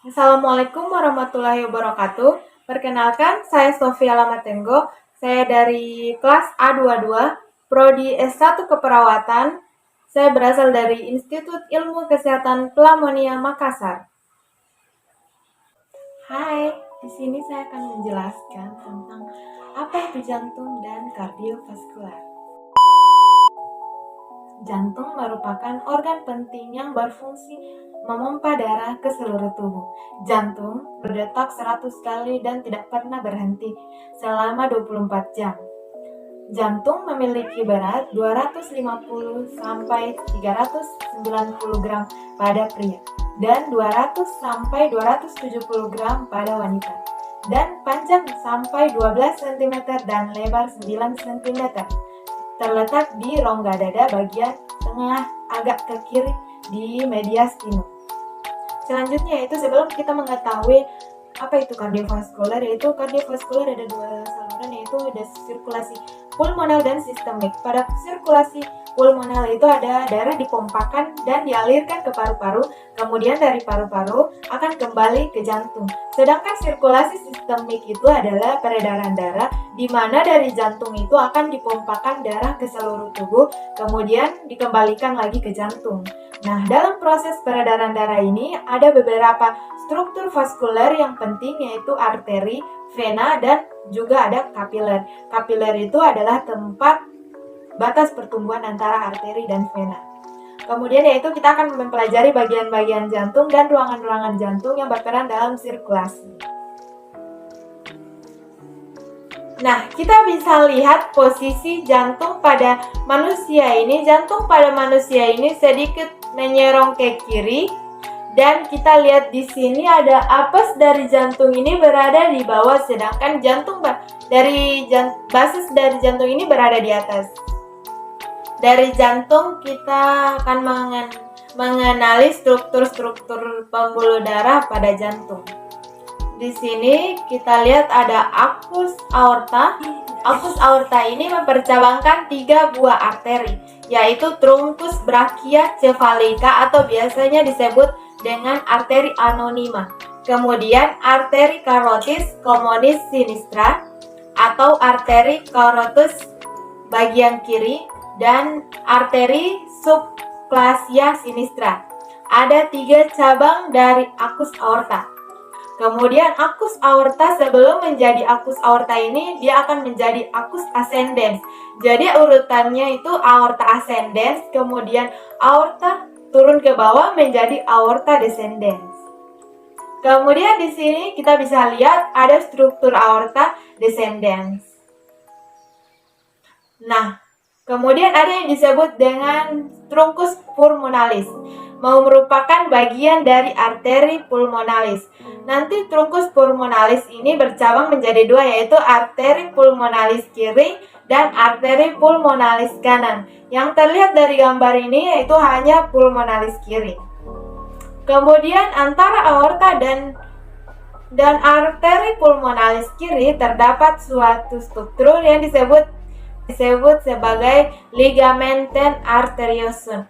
Assalamualaikum warahmatullahi wabarakatuh. Perkenalkan, saya Sofia Lamatenggo. Saya dari kelas A22, Prodi S1 Keperawatan. Saya berasal dari Institut Ilmu Kesehatan Pelamonia Makassar. Hai, di sini saya akan menjelaskan tentang apa itu jantung dan kardiovaskular. Jantung merupakan organ penting yang berfungsi memompa darah ke seluruh tubuh. Jantung berdetak 100 kali dan tidak pernah berhenti selama 24 jam. Jantung memiliki berat 250 sampai 390 gram pada pria dan 200 sampai 270 gram pada wanita, dan panjang sampai 12 cm dan lebar 9 cm. Terletak di rongga dada bagian tengah agak ke kiri di mediastinum. Selanjutnya yaitu sebelum kita mengetahui apa itu kardiovaskular, yaitu kardiovaskular ada dua saluran, yaitu ada sirkulasi pulmonal dan sistemik. Pada sirkulasi pulmonal itu ada darah dipompakan dan dialirkan ke paru-paru, kemudian dari paru-paru akan kembali ke jantung. Sedangkan sirkulasi sistemik itu adalah peredaran darah, di mana dari jantung itu akan dipompakan darah ke seluruh tubuh, kemudian dikembalikan lagi ke jantung. Nah, dalam proses peredaran darah ini ada beberapa struktur vaskuler yang penting, yaitu arteri, vena, dan juga ada kapiler. Kapiler itu adalah tempat batas pertumbuhan antara arteri dan vena. Kemudian yaitu kita akan mempelajari bagian-bagian jantung dan ruangan-ruangan jantung yang berperan dalam sirkulasi. Nah, kita bisa lihat posisi jantung pada manusia ini. Jantung pada manusia ini sedikit menyerong ke kiri, dan kita lihat di sini ada apes dari jantung ini berada di bawah, sedangkan basis dari jantung ini berada di atas. Dari jantung kita akan mengenali struktur-struktur pembuluh darah pada jantung. Di sini kita lihat ada arcus aorta. Arcus aorta ini mempercabangkan 3 buah arteri, yaitu truncus brachiocephalica atau biasanya disebut dengan arteri anonima. Kemudian arteri carotis commonis sinistra atau arteri carotis bagian kiri, dan arteri subclavian sinistra. Ada 3 cabang dari arcus aorta. Kemudian arcus aorta sebelum menjadi arcus aorta ini dia akan menjadi arcus ascendens. Jadi urutannya itu aorta ascendens, kemudian aorta turun ke bawah menjadi aorta descendens. Kemudian di sini kita bisa lihat ada struktur aorta descendens. Nah, kemudian ada yang disebut dengan truncus pulmonalis, merupakan bagian dari arteri pulmonalis. Nanti truncus pulmonalis ini bercabang menjadi 2, yaitu arteri pulmonalis kiri dan arteri pulmonalis kanan. Yang terlihat dari gambar ini yaitu hanya pulmonalis kiri. Kemudian antara aorta dan arteri pulmonalis kiri terdapat suatu struktur yang disebut sebagai ligamentum arteriosum,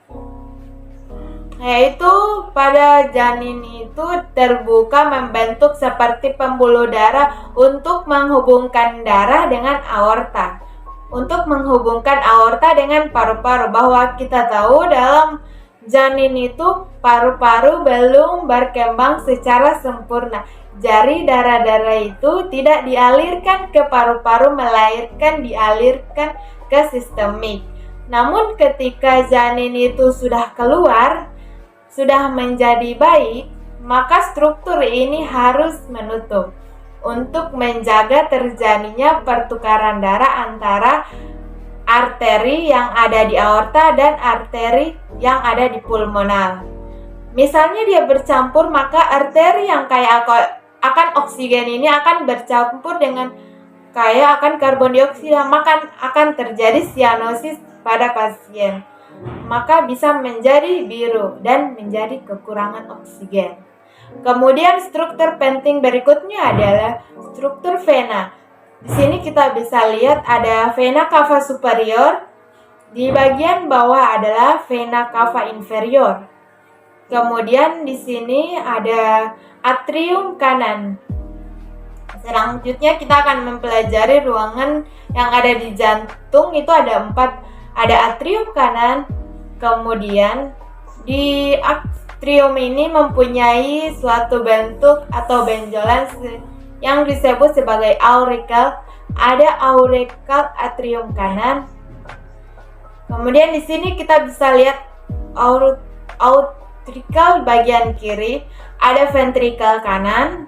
yaitu pada janin itu terbuka membentuk seperti pembuluh darah untuk menghubungkan darah dengan aorta, untuk menghubungkan aorta dengan paru-paru. Bahwa kita tahu dalam janin itu paru-paru belum berkembang secara sempurna. Jadi darah-darah itu tidak dialirkan ke paru-paru, melainkan dialirkan ke sistemik. Namun ketika janin itu sudah keluar, sudah menjadi bayi, maka struktur ini harus menutup untuk menjaga terjadinya pertukaran darah antara arteri yang ada di aorta dan arteri yang ada di pulmonal. Misalnya dia bercampur, maka arteri yang kaya akan oksigen ini akan bercampur dengan kaya akan karbon dioksida, maka akan terjadi sianosis pada pasien. Maka bisa menjadi biru dan menjadi kekurangan oksigen. Kemudian struktur penting berikutnya adalah struktur vena. Di sini kita bisa lihat ada vena cava superior, di bagian bawah adalah vena cava inferior. Kemudian di sini ada atrium kanan. Selanjutnya kita akan mempelajari ruangan yang ada di jantung. Itu ada 4. Ada atrium kanan. Kemudian di atrium ini mempunyai suatu bentuk atau benjolan yang disebut sebagai auricle. Ada auricle atrium kanan. Kemudian di sini kita bisa lihat auricle bagian kiri, ada ventricle kanan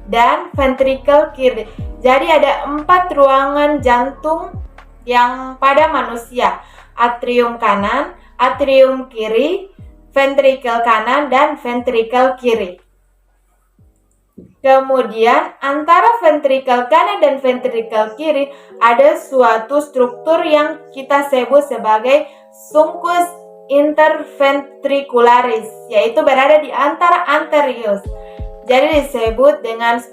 dan ventricle kiri. Jadi ada 4 ruangan jantung yang pada manusia: atrium kanan, atrium kiri, ventricle kanan, dan ventricle kiri. Kemudian antara ventricle kanan dan ventricle kiri ada suatu struktur yang kita sebut sebagai sulcus interventricularis, yaitu berada di antara anterius. Jadi disebut dengan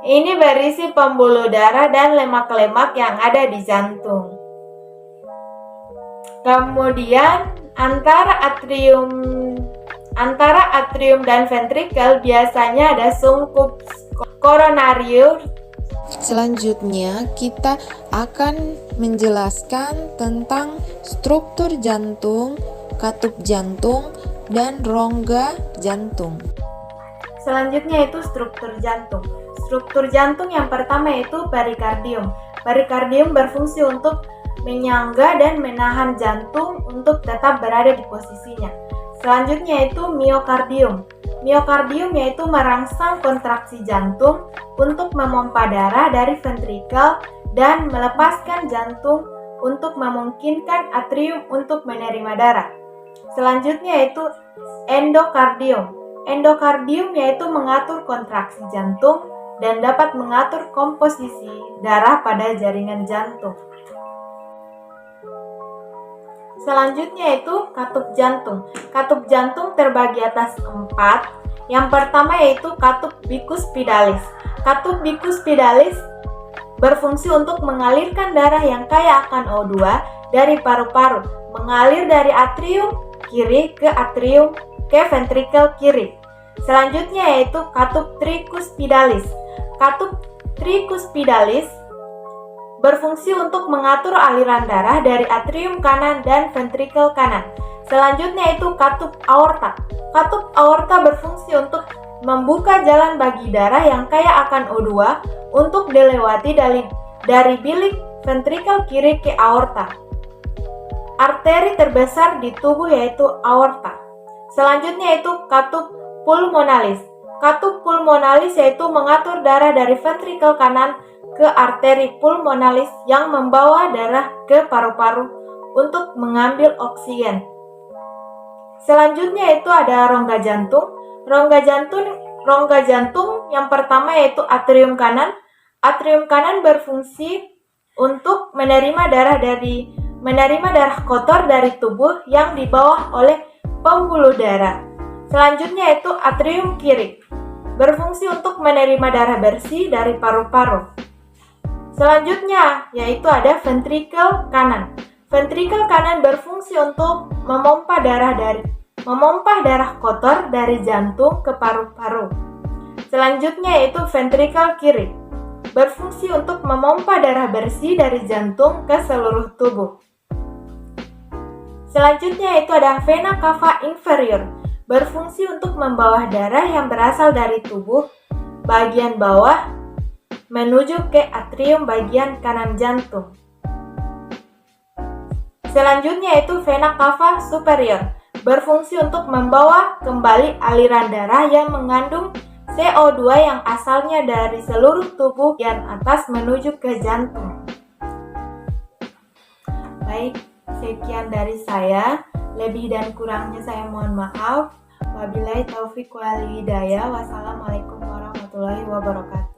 ini berisi pembuluh darah dan lemak-lemak yang ada di jantung. Kemudian antara atrium dan ventricle biasanya ada sulcus coronarius. Selanjutnya kita akan menjelaskan tentang struktur jantung, katup jantung, dan rongga jantung. Selanjutnya itu struktur jantung. Struktur jantung yang pertama yaitu perikardium. Perikardium berfungsi untuk menyangga dan menahan jantung untuk tetap berada di posisinya. Selanjutnya itu miokardium. Miokardium yaitu merangsang kontraksi jantung untuk memompa darah dari ventrikel dan melepaskan jantung untuk memungkinkan atrium untuk menerima darah. Selanjutnya yaitu endokardium. Endokardium yaitu mengatur kontraksi jantung dan dapat mengatur komposisi darah pada jaringan jantung. Selanjutnya itu katup jantung. Katup jantung terbagi atas 4. Yang pertama yaitu katup bicuspidalis. Katup bicuspidalis berfungsi untuk mengalirkan darah yang kaya akan O2 dari paru-paru, mengalir dari atrium kiri ke ventrikel kiri. Selanjutnya yaitu katup tricuspidalis. Katup tricuspidalis berfungsi untuk mengatur aliran darah dari atrium kanan dan ventrikel kanan. Selanjutnya itu katup aorta. Katup aorta berfungsi untuk membuka jalan bagi darah yang kaya akan O2 untuk dilewati dari bilik ventrikel kiri ke aorta. Arteri terbesar di tubuh yaitu aorta. Selanjutnya itu katup pulmonalis. Katup pulmonalis yaitu mengatur darah dari ventrikel kanan ke arteri pulmonalis yang membawa darah ke paru-paru untuk mengambil oksigen. Selanjutnya itu ada rongga jantung. Rongga jantung yang pertama yaitu atrium kanan. Atrium kanan berfungsi untuk menerima darah kotor dari tubuh yang dibawa oleh pembuluh darah. Selanjutnya itu atrium kiri, berfungsi untuk menerima darah bersih dari paru-paru. Selanjutnya yaitu ada ventrikel kanan. Ventrikel kanan berfungsi untuk memompa darah kotor dari jantung ke paru-paru. Selanjutnya yaitu ventrikel kiri, berfungsi untuk memompa darah bersih dari jantung ke seluruh tubuh. Selanjutnya yaitu ada vena cava inferior, berfungsi untuk membawa darah yang berasal dari tubuh bagian bawah menuju ke atrium bagian kanan jantung. Selanjutnya yaitu vena cava superior, berfungsi untuk membawa kembali aliran darah yang mengandung CO2 yang asalnya dari seluruh tubuh bagian atas menuju ke jantung. Baik, sekian dari saya. Lebih dan kurangnya saya mohon maaf. Wabillahi taufiq wal hidayah. Wassalamualaikum warahmatullahi wabarakatuh.